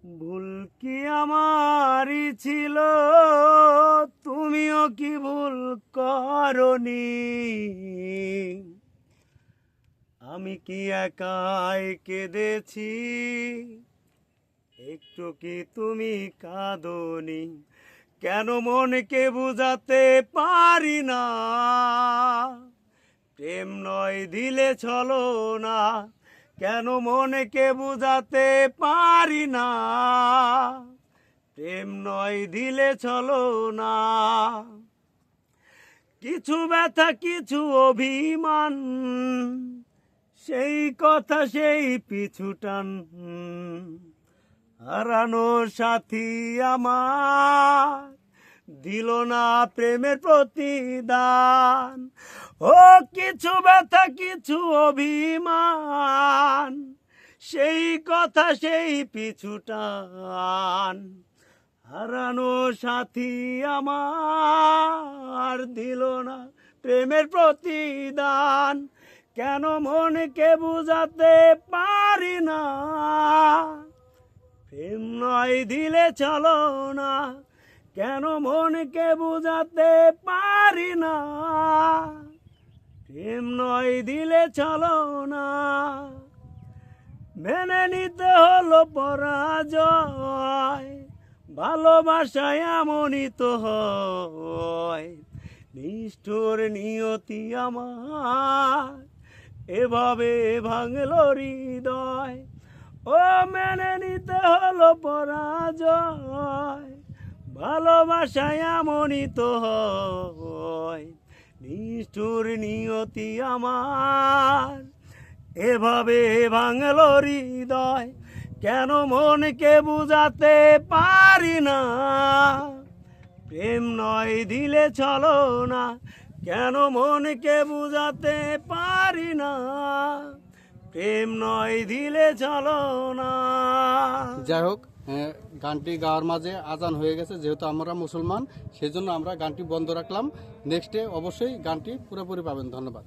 ভুল কি আমারই ছিল, তুমিও কি ভুল করনি? আমি কি একাই কেঁদেছি, একটু কি তুমি কাঁদনি? কেন মনকে বুঝাতে পারি না, প্রেম নয় দিলে চলো না? কেন মনকে বুঝাতে পারি না, প্রেম নয় দিলে চলো না? কিছু ব্যথা কিছু অভিমান, সেই কথা সেই পিছু টান, হারানো সাথী আমার দিল না প্রেমের প্রতিদান। ও কিছু ব্যথা কিছু অভিমান, সেই কথা সেই পিছু টান, হারানো সাথী আমার দিল না প্রেমের প্রতিদান। কেন মনকে বুঝাতে পারি না, প্রেম নয় দিলে চলো না? কেন মনকে বুঝাতে পারি না, প্রেম নয় দিলে চলো না? মেনে নিতে হলো পরাজয়, ভালোবাসায় এমনই তো হয়। নিষ্ঠুর নিয়তি আমার এভাবে ভাঙলো হৃদয়। ও মেনে নিতে হলো পরাজয়, ভালোবাসায় এমনই তো হয়। নিষ্ঠুর নিয়তি আমার এভাবে ভাঙলো হৃদয়। কেন মনকে বুঝাতে পারি না, প্রেম নয় দিলে চলো না? কেন মনকে বুঝাতে পারি না, প্রেম নয় দিলে চলো না? যাই হোক, গানটি গাওয়ার মাঝে আজান হয়ে গেছে। যেহেতু আমরা মুসলমান, সেজন্য আমরা গানটি বন্ধ রাখলাম। নেক্সটে অবশ্যই গানটি পুরোপুরি পাবেন। ধন্যবাদ।